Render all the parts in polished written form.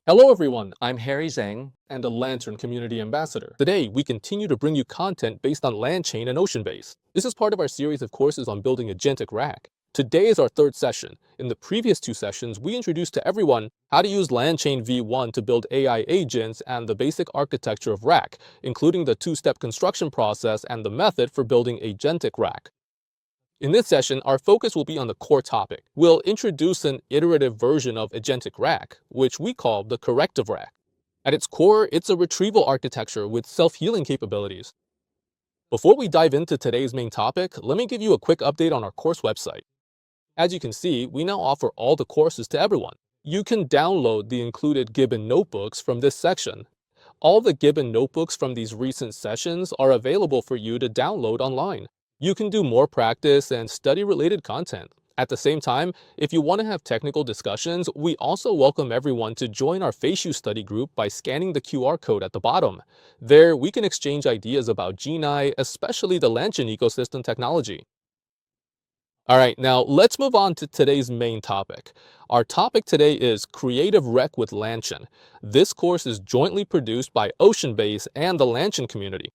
Hello everyone, I'm Zhang and a Lantern Community Ambassador. Today, we continue to bring you content based on LangChain and OceanBase. This is part of our series of courses on building agentic RAG. Today is our third session. In the previous two sessions, we introduced to everyone how to use LangChain v1 to build AI agents and the basic architecture of RAG, including the two-step construction process and the method for building agentic RAG. In this session, our focus will be on the core topic. We'll introduce an iterative version of agentic RAG, which we call the Corrective RAG. At its core, it's a retrieval architecture with self-healing capabilities. Before we dive into today's main topic, let me give you a quick update on our course website. As you can see, we now offer all the courses to everyone. You can download the included Gibbon notebooks from this section. All the Gibbon notebooks from these recent sessions are available for you to download online. You can do more practice and study-related content. At the same time, if you want to have technical discussions, we also welcome everyone to join our FACEU study group by scanning the QR code at the bottom. There, we can exchange ideas about GenAI, especially the LangChain ecosystem technology. Alright, now let's move on to today's main topic. Our topic today is Creative Rec with LangChain. This course is jointly produced by OceanBase and the LangChain community.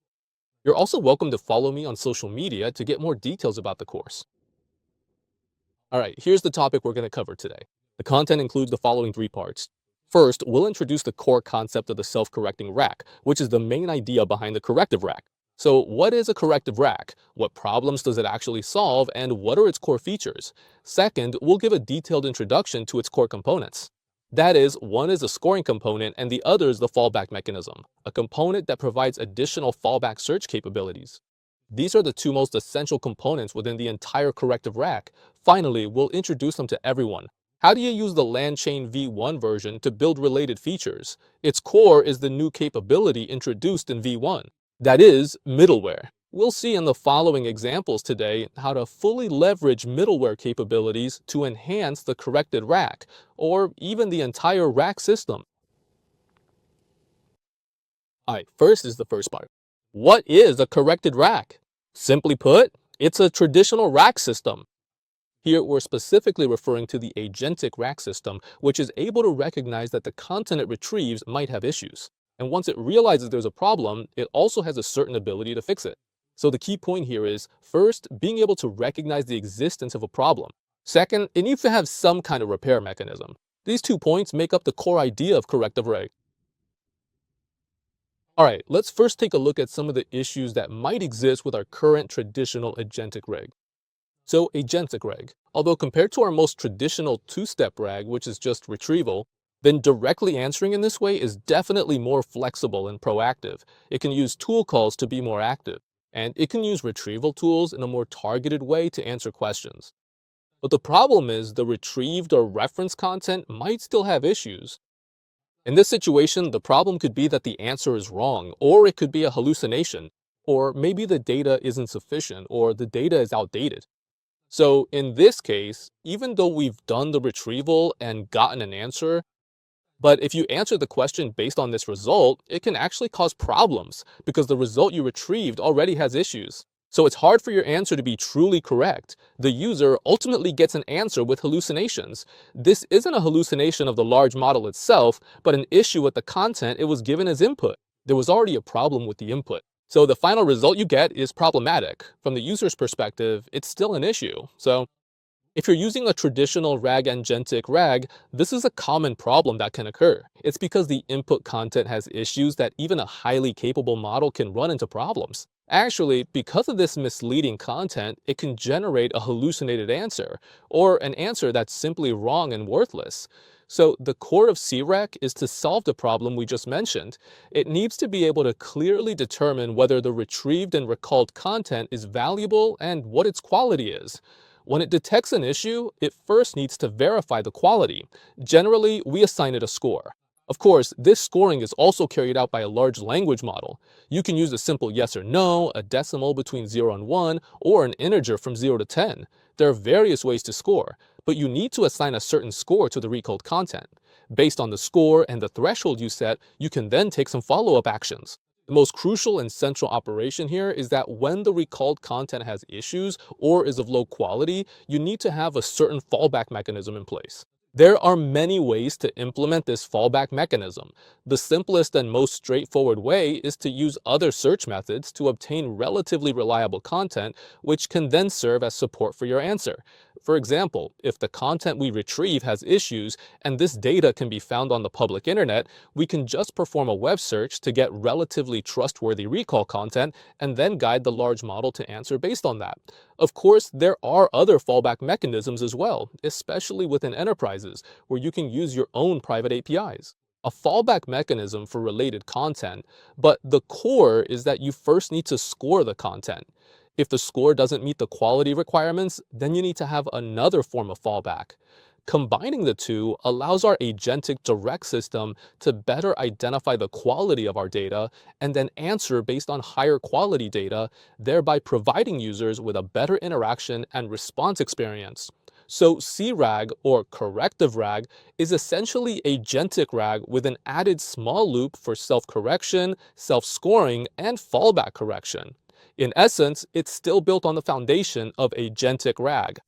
You're also welcome to follow me on social media to get more details about the course. Alright, here's the topic we're going to cover today. The content includes the following three parts. First, we'll introduce the core concept of the self-correcting RAG, which is the main idea behind the corrective RAG. So what is a corrective RAG? What problems does it actually solve, and what are its core features? Second, we'll give a detailed introduction to its core components. That is, one is a scoring component and the other is the fallback mechanism, a component that provides additional fallback search capabilities. These are the two most essential components within the entire corrective RAG. Finally, we'll introduce them to everyone. How do you use the LangChain v1 version to build related features? Its core is the new capability introduced in v1. That is, middleware. We'll see in the following examples today how to fully leverage middleware capabilities to enhance the corrected RAG, or even the entire RAG system. Alright, first is the first part. What is a corrected RAG? Simply put, it's a traditional RAG system. Here, we're specifically referring to the agentic RAG system, which is able to recognize that the content it retrieves might have issues. And once it realizes there's a problem, it also has a certain ability to fix it. So the key point here is, first, being able to recognize the existence of a problem. Second, it needs to have some kind of repair mechanism. These 2 points make up the core idea of corrective RAG. Alright, let's first take a look at some of the issues that might exist with our current traditional agentic RAG. So agentic RAG, although compared to our most traditional two-step RAG, which is just retrieval, then directly answering in this way is definitely more flexible and proactive. It can use tool calls to be more active, and it can use retrieval tools in a more targeted way to answer questions. But the problem is the retrieved or referenced content might still have issues. In this situation, the problem could be that the answer is wrong, or it could be a hallucination, or maybe the data isn't sufficient, or the data is outdated. So in this case, even though we've done the retrieval and gotten an answer, but if you answer the question based on this result, it can actually cause problems because the result you retrieved already has issues. So it's hard for your answer to be truly correct. The user ultimately gets an answer with hallucinations. This isn't a hallucination of the large model itself, but an issue with the content it was given as input. There was already a problem with the input. So the final result you get is problematic. From the user's perspective, it's still an issue. So if you're using a traditional RAG agentic RAG, this is a common problem that can occur. It's because the input content has issues that even a highly capable model can run into problems. Actually, because of this misleading content, it can generate a hallucinated answer, or an answer that's simply wrong and worthless. So the core of CRAG is to solve the problem we just mentioned. It needs to be able to clearly determine whether the retrieved and recalled content is valuable and what its quality is. When it detects an issue, it first needs to verify the quality. Generally, we assign it a score. Of course, this scoring is also carried out by a large language model. You can use a simple yes or no, a decimal between 0 and 1, or an integer from 0 to 10. There are various ways to score, but you need to assign a certain score to the recalled content. Based on the score and the threshold you set, you can then take some follow-up actions. The most crucial and central operation here is that when the recalled content has issues or is of low quality, you need to have a certain fallback mechanism in place. There are many ways to implement this fallback mechanism. The simplest and most straightforward way is to use other search methods to obtain relatively reliable content, which can then serve as support for your answer. For example, if the content we retrieve has issues and this data can be found on the public internet, we can just perform a web search to get relatively trustworthy recall content and then guide the large model to answer based on that. Of course, there are other fallback mechanisms as well, especially within enterprises, where you can use your own private APIs. A fallback mechanism for related content, but the core is that you first need to score the content. If the score doesn't meet the quality requirements, then you need to have another form of fallback. Combining the two allows our agentic direct system to better identify the quality of our data and then answer based on higher quality data, thereby providing users with a better interaction and response experience. So CRAG, or Corrective RAG, is essentially agentic RAG with an added small loop for self-correction, self-scoring, and fallback correction. In essence, it's still built on the foundation of agentic RAG.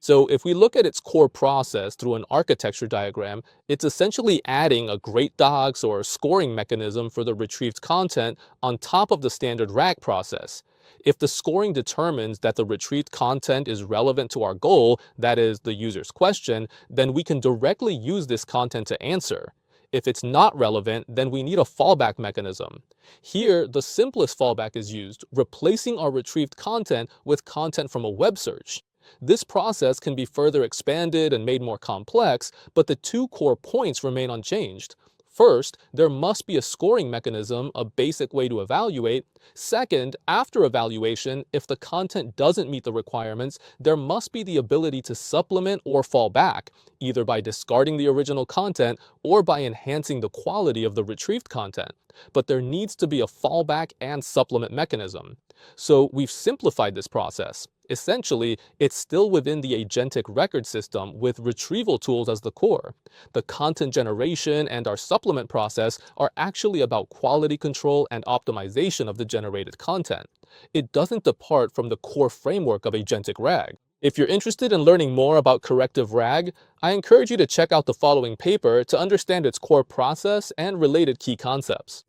So if we look at its core process through an architecture diagram, it's essentially adding a great docs or scoring mechanism for the retrieved content on top of the standard RAG process. If the scoring determines that the retrieved content is relevant to our goal, that is, the user's question, then we can directly use this content to answer. If it's not relevant, then we need a fallback mechanism. Here, the simplest fallback is used, replacing our retrieved content with content from a web search. This process can be further expanded and made more complex, but the two core points remain unchanged. First, there must be a scoring mechanism, a basic way to evaluate. Second, after evaluation, if the content doesn't meet the requirements, there must be the ability to supplement or fall back, either by discarding the original content or by enhancing the quality of the retrieved content. But there needs to be a fallback and supplement mechanism. So we've simplified this process. Essentially, it's still within the agentic record system with retrieval tools as the core. The content generation and our supplement process are actually about quality control and optimization of the generated content. It doesn't depart from the core framework of agentic RAG. If you're interested in learning more about Corrective RAG, I encourage you to check out the following paper to understand its core process and related key concepts.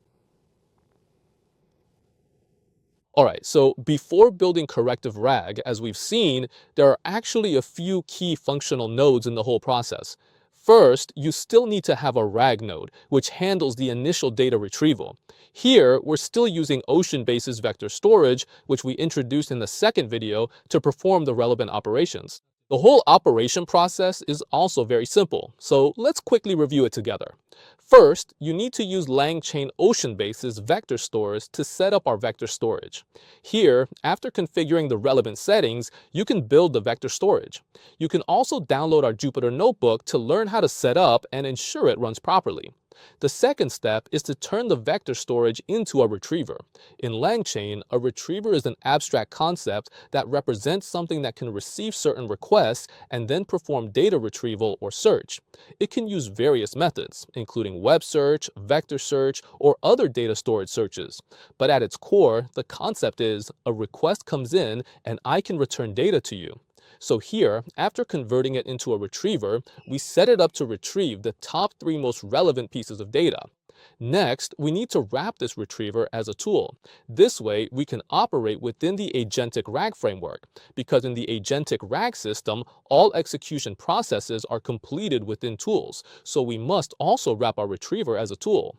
Alright, so before building Corrective RAG, as we've seen, there are actually a few key functional nodes in the whole process. First, you still need to have a RAG node, which handles the initial data retrieval. Here, we're still using OceanBase's vector storage, which we introduced in the second video, to perform the relevant operations. The whole operation process is also very simple, so let's quickly review it together. First, you need to use LangChain OceanBase's vector stores to set up our vector storage. Here, after configuring the relevant settings, you can build the vector storage. You can also download our Jupyter Notebook to learn how to set up and ensure it runs properly. The second step is to turn the vector storage into a retriever. In LangChain, a retriever is an abstract concept that represents something that can receive certain requests and then perform data retrieval or search. It can use various methods, including web search, vector search, or other data storage searches. But at its core, the concept is a request comes in and I can return data to you. So here, after converting it into a retriever, we set it up to retrieve the top 3 most relevant pieces of data. Next, we need to wrap this retriever as a tool. This way, we can operate within the agentic RAG framework, because in the agentic RAG system, all execution processes are completed within tools, so we must also wrap our retriever as a tool.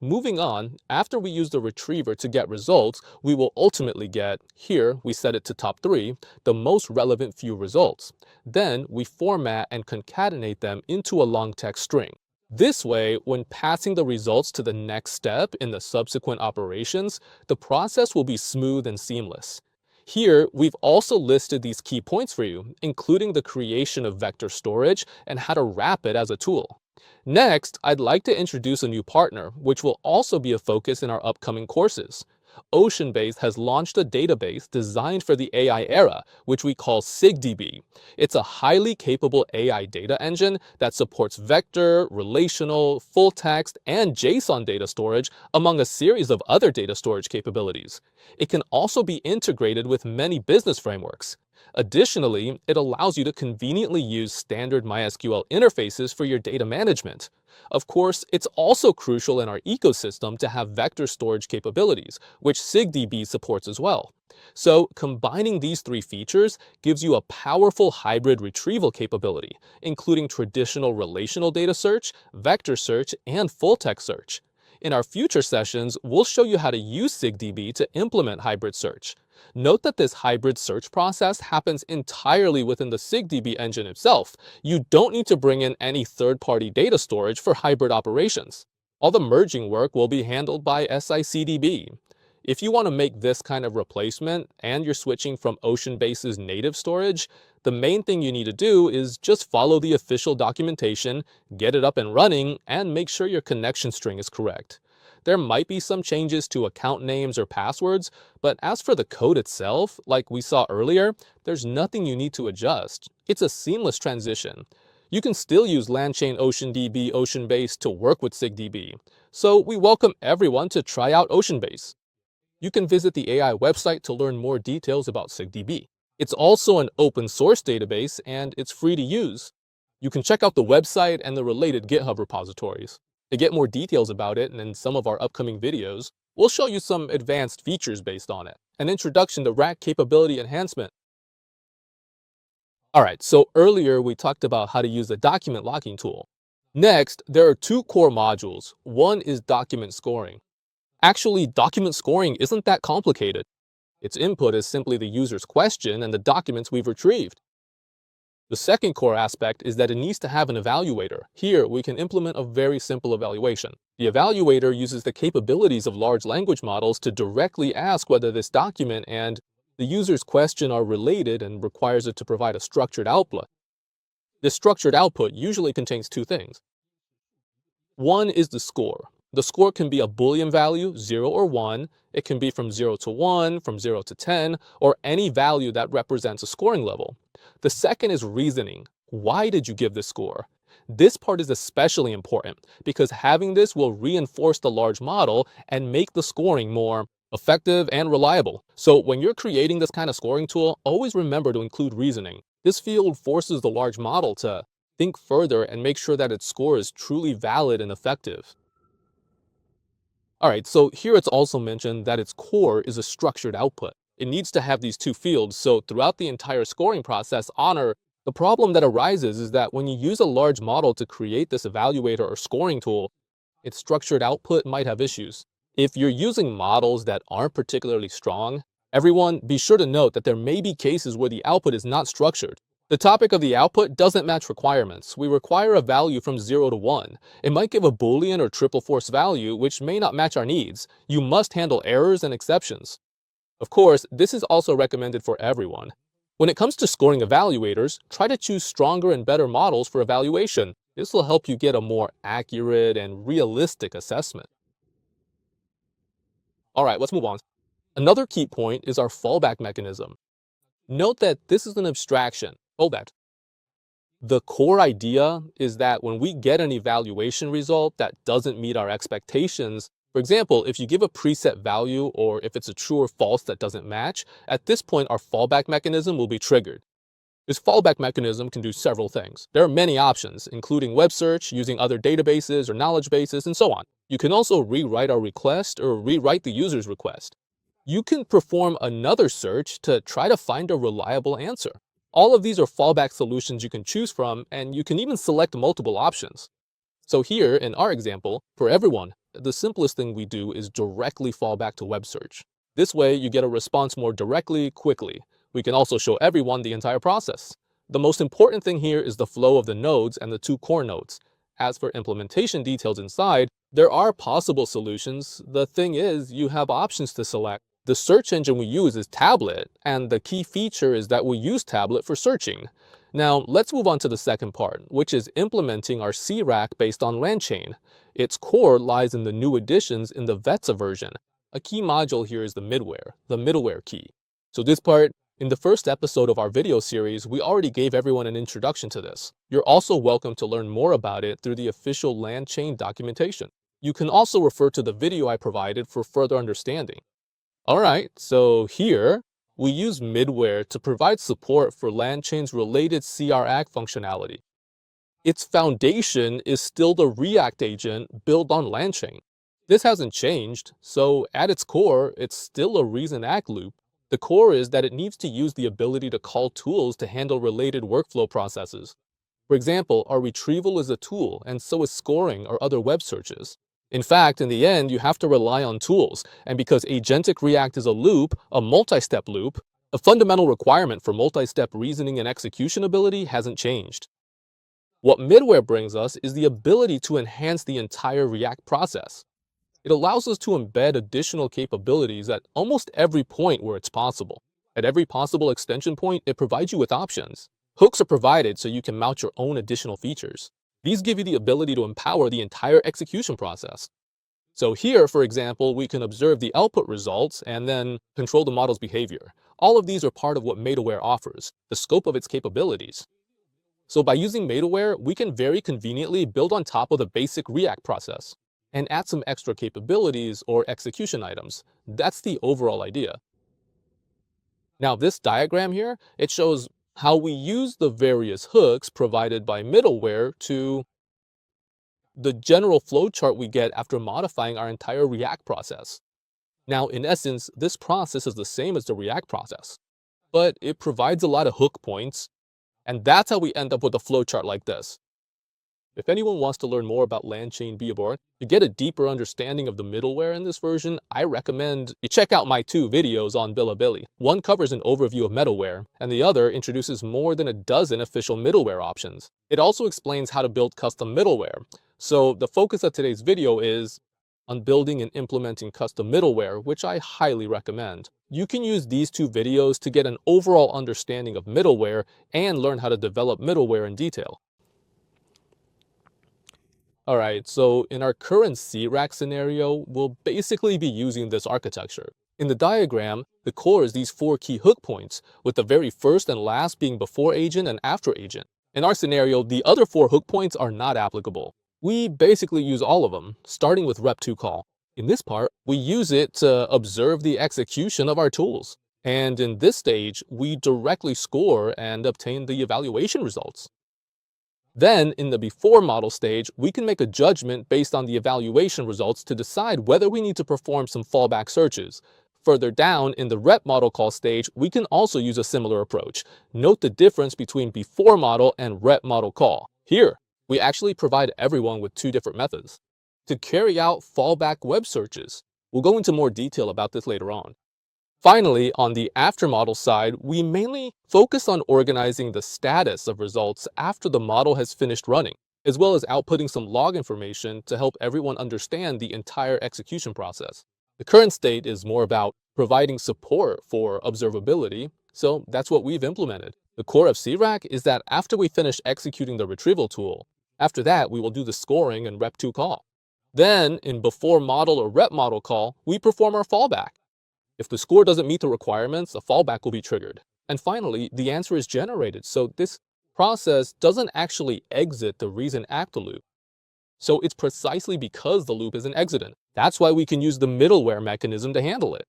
Moving on, after we use the retriever to get results, we will ultimately get, here we set it to top 3, the most relevant few results. Then we format and concatenate them into a long text string. This way, when passing the results to the next step in the subsequent operations, the process will be smooth and seamless. Here, we've also listed these key points for you, including the creation of vector storage and how to wrap it as a tool. Next, I'd like to introduce a new partner, which will also be a focus in our upcoming courses. OceanBase has launched a database designed for the AI era, which we call SIGDB. It's a highly capable AI data engine that supports vector, relational, full text, and JSON data storage, among a series of other data storage capabilities. It can also be integrated with many business frameworks. Additionally, it allows you to conveniently use standard MySQL interfaces for your data management. Of course, it's also crucial in our ecosystem to have vector storage capabilities, which SigDB supports as well. So, combining these three features gives you a powerful hybrid retrieval capability, including traditional relational data search, vector search, and full-text search. In our future sessions, we'll show you how to use SigDB to implement hybrid search. Note that this hybrid search process happens entirely within the SigDB engine itself. You don't need to bring in any third-party data storage for hybrid operations. All the merging work will be handled by SICDB. If you want to make this kind of replacement and you're switching from OceanBase's native storage, the main thing you need to do is just follow the official documentation, get it up and running, and make sure your connection string is correct. There might be some changes to account names or passwords, but as for the code itself, like we saw earlier, there's nothing you need to adjust. It's a seamless transition. You can still use LangChain OceanBase to work with SigDB, so we welcome everyone to try out OceanBase. You can visit the AI website to learn more details about SigDB. It's also an open source database and it's free to use. You can check out the website and the related GitHub repositories. To get more details about it and in some of our upcoming videos, we'll show you some advanced features based on it, an introduction to RAG capability enhancement. Alright, so earlier we talked about how to use the document locking tool. Next, there are two core modules. One is document scoring. Actually, document scoring isn't that complicated. Its input is simply the user's question and the documents we've retrieved. The second core aspect is that it needs to have an evaluator. Here, we can implement a very simple evaluation. The evaluator uses the capabilities of large language models to directly ask whether this document and the user's question are related and requires it to provide a structured output. This structured output usually contains two things. One is the score. The score can be a Boolean value, 0 or 1. It can be from 0 to 1, from 0 to 10, or any value that represents a scoring level. The second is reasoning. Why did you give this score? This part is especially important because having this will reinforce the large model and make the scoring more effective and reliable. So when you're creating this kind of scoring tool, always remember to include reasoning. This field forces the large model to think further and make sure that its score is truly valid and effective. Alright, so here it's also mentioned that its core is a structured output. It needs to have these two fields, so throughout the entire scoring process, the problem that arises is that when you use a large model to create this evaluator or scoring tool, its structured output might have issues. If you're using models that aren't particularly strong, everyone be sure to note that there may be cases where the output is not structured. The topic of the output doesn't match requirements. We require a value from 0 to 1. It might give a Boolean or triple force value, which may not match our needs. You must handle errors and exceptions. Of course, this is also recommended for everyone. When it comes to scoring evaluators, try to choose stronger and better models for evaluation. This will help you get a more accurate and realistic assessment. Alright, let's move on. Another key point is our fallback mechanism. Note that this is an abstraction. Fallback. The core idea is that when we get an evaluation result that doesn't meet our expectations, for example, if you give a preset value or if it's a true or false that doesn't match, at this point our fallback mechanism will be triggered. This fallback mechanism can do several things. There are many options, including web search, using other databases or knowledge bases, and so on. You can also rewrite our request or rewrite the user's request. You can perform another search to try to find a reliable answer. All of these are fallback solutions you can choose from, and you can even select multiple options. So here, in our example, for everyone, the simplest thing we do is directly fall back to web search. This way, you get a response more directly, quickly. We can also show everyone the entire process. The most important thing here is the flow of the nodes and the two core nodes. As for implementation details inside, there are possible solutions. The thing is, you have options to select. The search engine we use is Tablet, and the key feature is that we use Tablet for searching. Now, let's move on to the second part, which is implementing our CRAG based on LangChain. Its core lies in the new additions in the VETSA version. A key module here is the middleware key. So this part, in the first episode of our video series, we already gave everyone an introduction to this. You're also welcome to learn more about it through the official LangChain documentation. You can also refer to the video I provided for further understanding. Alright, so here, we use Middleware to provide support for LangChain's related CRAG functionality. Its foundation is still the React agent built on LangChain. This hasn't changed, so at its core, it's still a reason ACT loop. The core is that it needs to use the ability to call tools to handle related workflow processes. For example, our retrieval is a tool, and so is scoring or other web searches. In fact, in the end, you have to rely on tools, and because agentic React is a loop, a multi-step loop, a fundamental requirement for multi-step reasoning and execution ability hasn't changed. What Middleware brings us is the ability to enhance the entire React process. It allows us to embed additional capabilities at almost every point where it's possible. At every possible extension point, it provides you with options. Hooks are provided so you can mount your own additional features. These give you the ability to empower the entire execution process. So here, for example, we can observe the output results and then control the model's behavior. All of these are part of what Middleware offers, the scope of its capabilities. So by using Middleware, we can very conveniently build on top of the basic React process and add some extra capabilities or execution items. That's the overall idea. Now this diagram here, it shows how we use the various hooks provided by Middleware to the general flowchart we get after modifying our entire React process. Now, in essence, this process is the same as the React process, but it provides a lot of hook points, and that's how we end up with a flowchart like this. If anyone wants to learn more about LangChain be aboard, to get a deeper understanding of the middleware in this version, I recommend you check out my 2 videos on Bilibili. One covers an overview of middleware, and the other introduces more than a dozen official middleware options. It also explains how to build custom middleware. So the focus of today's video is on building and implementing custom middleware, which I highly recommend. You can use these 2 videos to get an overall understanding of middleware and learn how to develop middleware in detail. All right, so in our current CRAG scenario, we'll basically be using this architecture. In the diagram, the core is these 4 key hook points, with the very first and last being before agent and after agent. In our scenario, the other 4 hook points are not applicable. We basically use all of them, starting with rep2 call. In this part, we use it to observe the execution of our tools. And in this stage, we directly score and obtain the evaluation results. Then, in the before model stage, we can make a judgment based on the evaluation results to decide whether we need to perform some fallback searches. Further down, in the rep model call stage, we can also use a similar approach. Note the difference between before model and rep model call. Here, we actually provide everyone with 2 different methods to carry out fallback web searches. We'll go into more detail about this later on. Finally, on the after model side, we mainly focus on organizing the status of results after the model has finished running, as well as outputting some log information to help everyone understand the entire execution process. The current state is more about providing support for observability, so that's what we've implemented. The core of CRAG is that after we finish executing the retrieval tool, after that we will do the scoring and rep2 call. Then, in before model or rep model call, we perform our fallback. If the score doesn't meet the requirements, a fallback will be triggered. And finally, the answer is generated, so this process doesn't actually exit the reason act loop. So it's precisely because the loop isn't exiting. That's why we can use the middleware mechanism to handle it.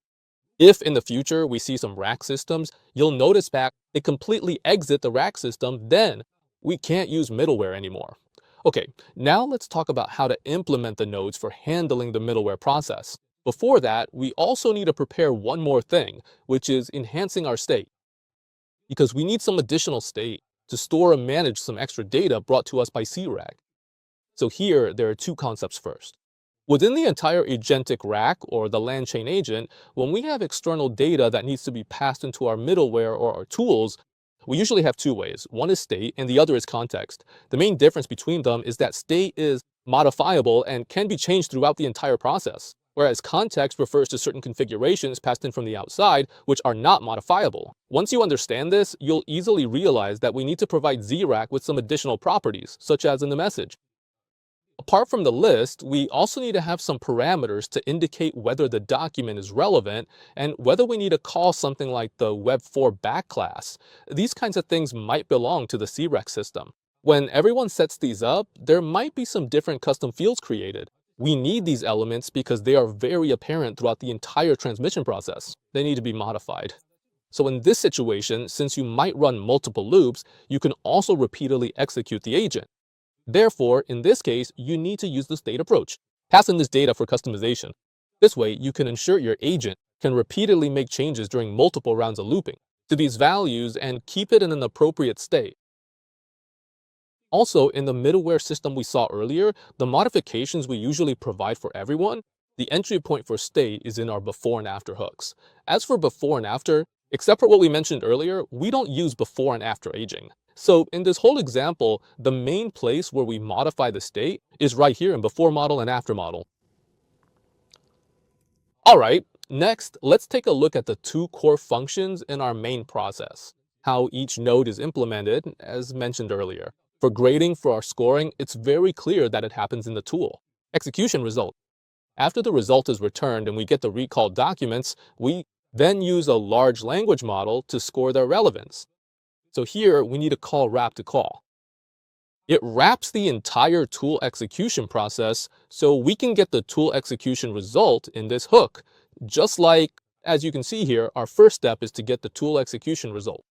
If in the future we see some rack systems, you'll notice that they completely exit the rack system, then we can't use middleware anymore. Okay, now let's talk about how to implement the nodes for handling the middleware process. Before that, we also need to prepare one more thing, which is enhancing our state. Because we need some additional state to store and manage some extra data brought to us by CRAG. So here, there are 2 concepts first. Within the entire agentic rack or the LangChain agent, when we have external data that needs to be passed into our middleware or our tools, we usually have 2 ways. One is state and the other is context. The main difference between them is that state is modifiable and can be changed throughout the entire process, whereas context refers to certain configurations passed in from the outside, which are not modifiable. Once you understand this, you'll easily realize that we need to provide ZRAC with some additional properties, such as in the message. Apart from the list, we also need to have some parameters to indicate whether the document is relevant and whether we need to call something like the Web4 class. These kinds of things might belong to the CRAG system. When everyone sets these up, there might be some different custom fields created. We need these elements because they are very apparent throughout the entire transmission process. They need to be modified. So in this situation, since you might run multiple loops, you can also repeatedly execute the agent. Therefore, in this case, you need to use the state approach. Pass in this data for customization. This way, you can ensure your agent can repeatedly make changes during multiple rounds of looping to these values and keep it in an appropriate state. Also, in the middleware system we saw earlier, the modifications we usually provide for everyone, the entry point for state is in our before and after hooks. As for before and after, except for what we mentioned earlier, we don't use before and after aging. So in this whole example, the main place where we modify the state is right here in before model and after model. All right, next, let's take a look at the two core functions in our main process, how each node is implemented, as mentioned earlier. For grading for our scoring, it's very clear that it happens in the tool. Execution result. After the result is returned and we get the recalled documents, we then use a large language model to score their relevance. So here, we need to call wrap to call. It wraps the entire tool execution process so we can get the tool execution result in this hook. Just like, as you can see here, our first step is to get the tool execution result.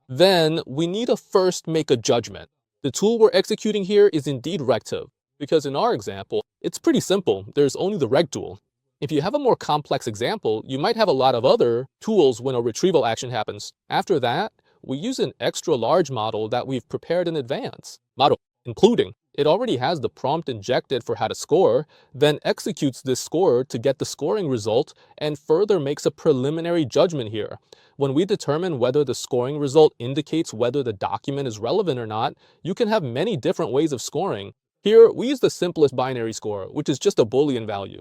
Then we need to first make a judgment. The tool we're executing here is indeed rective, because in our example, it's pretty simple. There's only the reg tool. If you have a more complex example, you might have a lot of other tools when a retrieval action happens. After that, we use an extra large model that we've prepared in advance. Model, including, it already has the prompt injected for how to score, then executes this score to get the scoring result, and further makes a preliminary judgment here. When we determine whether the scoring result indicates whether the document is relevant or not, you can have many different ways of scoring. Here, we use the simplest binary score, which is just a Boolean value.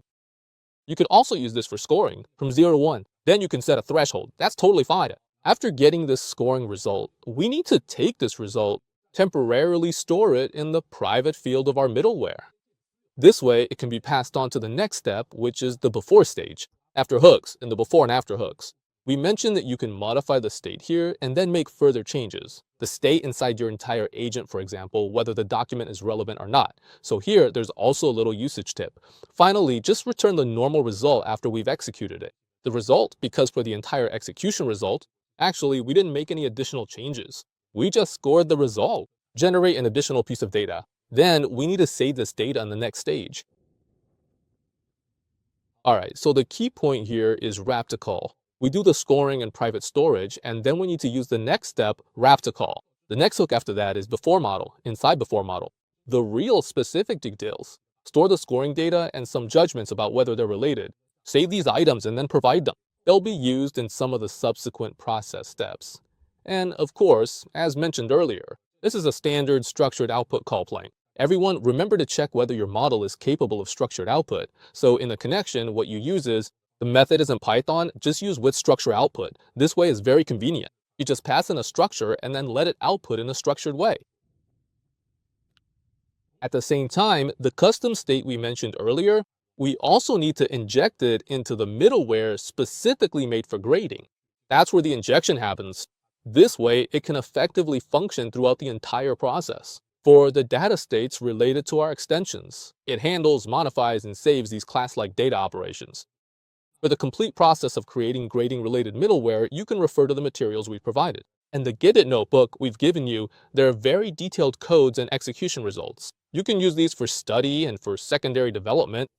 You could also use this for scoring from 0 to 1. Then you can set a threshold. That's totally fine. After getting this scoring result, we need to take this result, temporarily store it in the private field of our middleware. This way, it can be passed on to the next step, which is the before stage, after hooks, in the before and after hooks. We mentioned that you can modify the state here and then make further changes. The state inside your entire agent, for example, whether the document is relevant or not. So here, there's also a little usage tip. Finally, just return the normal result after we've executed it. The result, because for the entire execution result, actually, we didn't make any additional changes. We just scored the result. Generate an additional piece of data. Then we need to save this data in the next stage. All right, so the key point here is wrap to call. We do the scoring in private storage, and then we need to use the next step, wrap to call. The next hook after that is before model, inside before model. The real specific details. Store the scoring data and some judgments about whether they're related. Save these items and then provide them. They'll be used in some of the subsequent process steps. And of course, as mentioned earlier, this is a standard structured output call plane. Everyone, remember to check whether your model is capable of structured output. So in the connection, what you use is, the method is in Python, just use with structure output. This way is very convenient. You just pass in a structure and then let it output in a structured way. At the same time, the custom state we mentioned earlier, we also need to inject it into the middleware specifically made for grading. That's where the injection happens. This way, it can effectively function throughout the entire process. For the data states related to our extensions, it handles, modifies, and saves these class-like data operations. For the complete process of creating grading-related middleware, you can refer to the materials we provided. And the Get It notebook we've given you, there are very detailed codes and execution results. You can use these for study and for secondary development.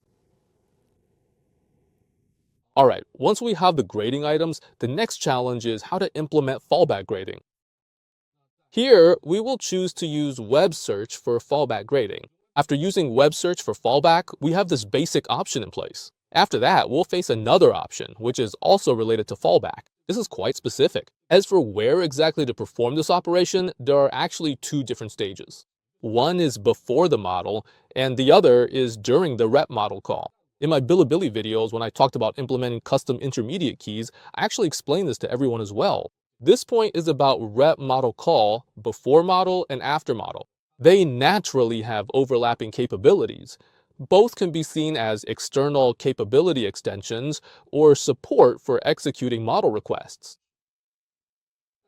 All right, once we have the grading items, the next challenge is how to implement fallback grading. Here, we will choose to use web search for fallback grading. After using web search for fallback, we have this basic option in place. After that, we'll face another option, which is also related to fallback. This is quite specific. As for where exactly to perform this operation, there are actually two different stages. One is before the model, and the other is during the rep model call. In my Bilibili videos, when I talked about implementing custom intermediate keys, I actually explained this to everyone as well. This point is about rep model call, before model, and after model. They naturally have overlapping capabilities. Both can be seen as external capability extensions or support for executing model requests.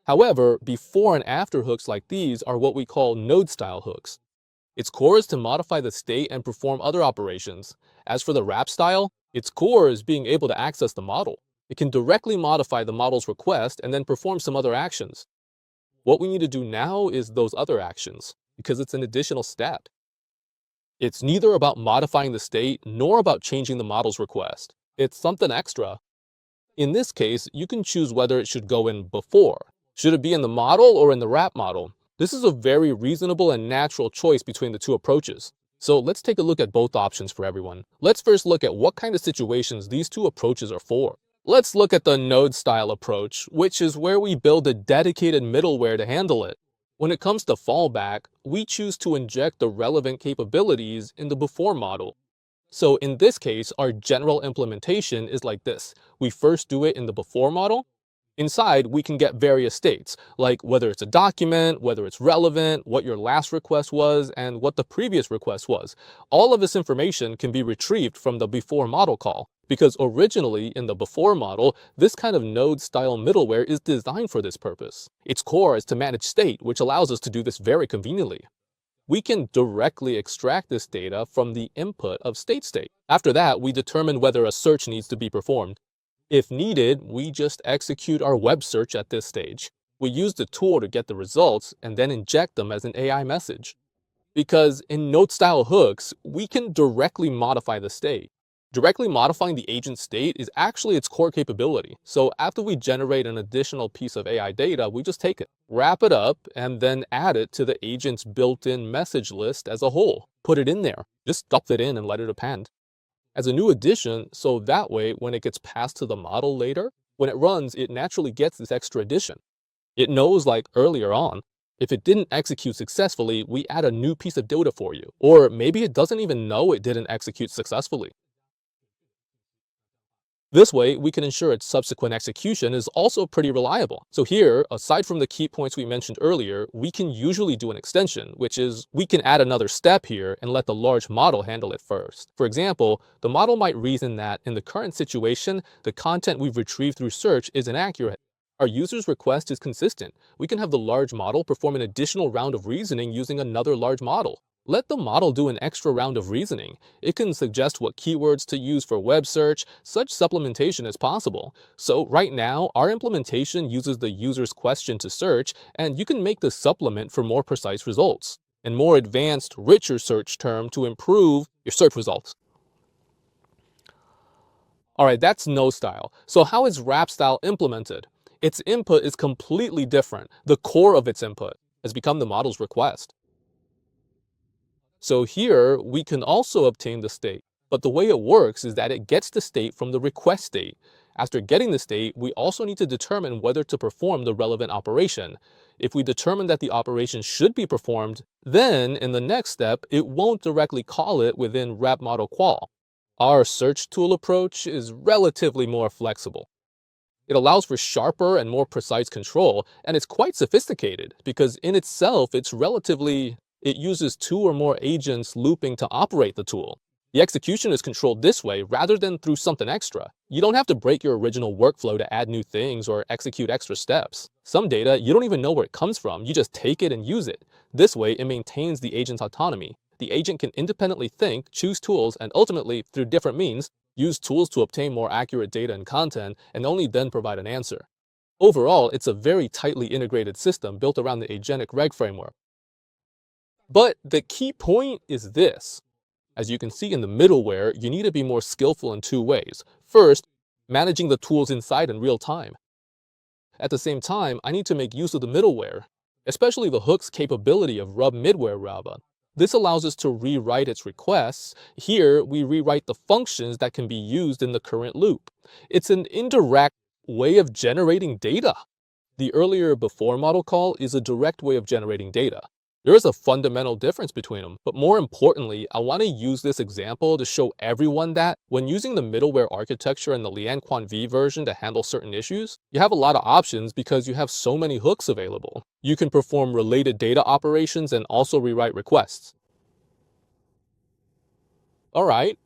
However, before and after hooks like these are what we call node-style hooks. Its core is to modify the state and perform other operations. As for the wrap style, its core is being able to access the model. It can directly modify the model's request and then perform some other actions. What we need to do now is those other actions, because it's an additional step. It's neither about modifying the state nor about changing the model's request. It's something extra. In this case, you can choose whether it should go in before. Should it be in the model or in the wrap model? This is a very reasonable and natural choice between the two approaches. So let's take a look at both options for everyone. Let's first look at what kind of situations these two approaches are for. Let's look at the node style approach, which is where we build a dedicated middleware to handle it. When it comes to fallback, we choose to inject the relevant capabilities in the before model. So in this case, our general implementation is like this. We first do it in the before model. Inside, we can get various states, like whether it's a document, whether it's relevant, what your last request was, and what the previous request was. All of this information can be retrieved from the before model call, because originally in the before model, this kind of node-style middleware is designed for this purpose. Its core is to manage state, which allows us to do this very conveniently. We can directly extract this data from the input of state. After that, we determine whether a search needs to be performed. If needed, we just execute our web search at this stage. We use the tool to get the results and then inject them as an AI message. Because in node-style hooks, we can directly modify the state. Directly modifying the agent's state is actually its core capability. So after we generate an additional piece of AI data, we just take it, wrap it up, and then add it to the agent's built-in message list as a whole. Put it in there. Just stuff it in and let it append as a new addition, so that way when it gets passed to the model later, when it runs, it naturally gets this extra addition. It knows, like earlier on, if it didn't execute successfully, we add a new piece of data for you. Or maybe it doesn't even know it didn't execute successfully. This way, we can ensure its subsequent execution is also pretty reliable. So here, aside from the key points we mentioned earlier, we can usually do an extension, which is we can add another step here and let the large model handle it first. For example, the model might reason that in the current situation, the content we've retrieved through search is inaccurate. Our user's request is consistent. We can have the large model perform an additional round of reasoning using another large model. Let the model do an extra round of reasoning. It can suggest what keywords to use for web search. Such supplementation is possible. So right now, our implementation uses the user's question to search, and you can make the supplement for more precise results, and more advanced, richer search term to improve your search results. All right, that's no style. So how is wrap style implemented? Its input is completely different. The core of its input has become the model's request. So here, we can also obtain the state, but the way it works is that it gets the state from the request state. After getting the state, we also need to determine whether to perform the relevant operation. If we determine that the operation should be performed, then in the next step, it won't directly call it within wrap model qual. Our search tool approach is relatively more flexible. It allows for sharper and more precise control, and it's quite sophisticated because in itself, it uses two or more agents looping to operate the tool. The execution is controlled this way rather than through something extra. You don't have to break your original workflow to add new things or execute extra steps. Some data, you don't even know where it comes from. You just take it and use it. This way, it maintains the agent's autonomy. The agent can independently think, choose tools, and ultimately, through different means, use tools to obtain more accurate data and content, and only then provide an answer. Overall, it's a very tightly integrated system built around the agentic RAG framework. But the key point is this. As you can see in the middleware, you need to be more skillful in two ways. First, managing the tools inside in real time. At the same time, I need to make use of the middleware, especially the hook's capability of rub midware Raba. This allows us to rewrite its requests. Here, we rewrite the functions that can be used in the current loop. It's an indirect way of generating data. The earlier before model call is a direct way of generating data. There is a fundamental difference between them, but more importantly, I want to use this example to show everyone that when using the middleware architecture and the LangChain version to handle certain issues, you have a lot of options because you have so many hooks available. You can perform related data operations and also rewrite requests. All right,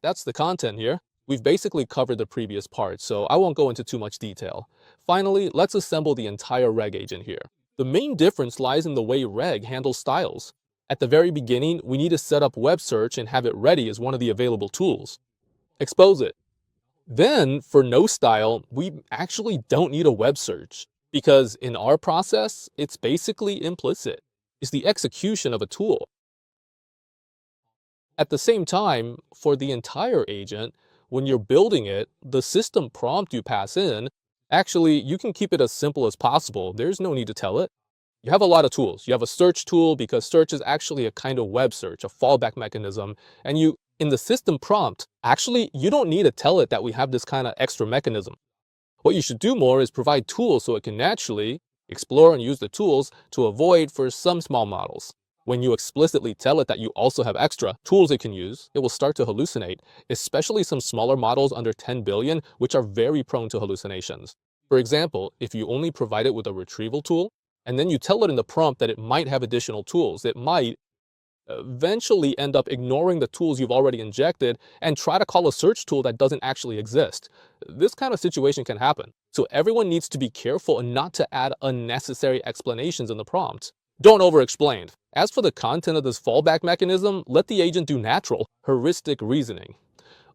that's the content here. We've basically covered the previous part, so I won't go into too much detail. Finally, let's assemble the entire RAG agent here. The main difference lies in the way RAG handles styles. At the very beginning, we need to set up web search and have it ready as one of the available tools. Expose it. Then for no style, we actually don't need a web search because in our process, it's basically implicit. It's the execution of a tool. At the same time, for the entire agent, when you're building it, the system prompt you pass in, actually, you can keep it as simple as possible. There's no need to tell it. You have a lot of tools. You have a search tool because search is actually a kind of web search, a fallback mechanism. And in the system prompt, actually, you don't need to tell it that we have this kind of extra mechanism. What you should do more is provide tools so it can naturally explore and use the tools to avoid for some small models. When you explicitly tell it that you also have extra tools it can use, it will start to hallucinate, especially some smaller models under 10 billion, which are very prone to hallucinations. For example, if you only provide it with a retrieval tool, and then you tell it in the prompt that it might have additional tools, it might eventually end up ignoring the tools you've already injected and try to call a search tool that doesn't actually exist. This kind of situation can happen. So everyone needs to be careful and not to add unnecessary explanations in the prompt. Don't over-explain. As for the content of this fallback mechanism, let the agent do natural, heuristic reasoning.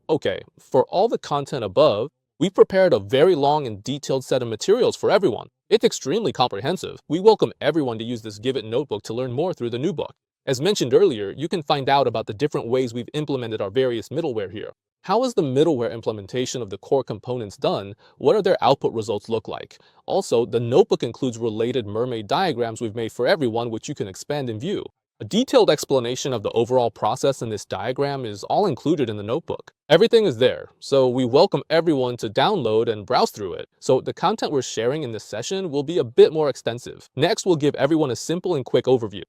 Okay, for all the content above, we've prepared a very long and detailed set of materials for everyone. It's extremely comprehensive. We welcome everyone to use this Give It notebook to learn more through the new book. As mentioned earlier, you can find out about the different ways we've implemented our various middleware here. How is the middleware implementation of the core components done? What are their output results look like? Also, the notebook includes related mermaid diagrams we've made for everyone, which you can expand and view. A detailed explanation of the overall process in this diagram is all included in the notebook. Everything is there, so we welcome everyone to download and browse through it. So the content we're sharing in this session will be a bit more extensive. Next, we'll give everyone a simple and quick overview.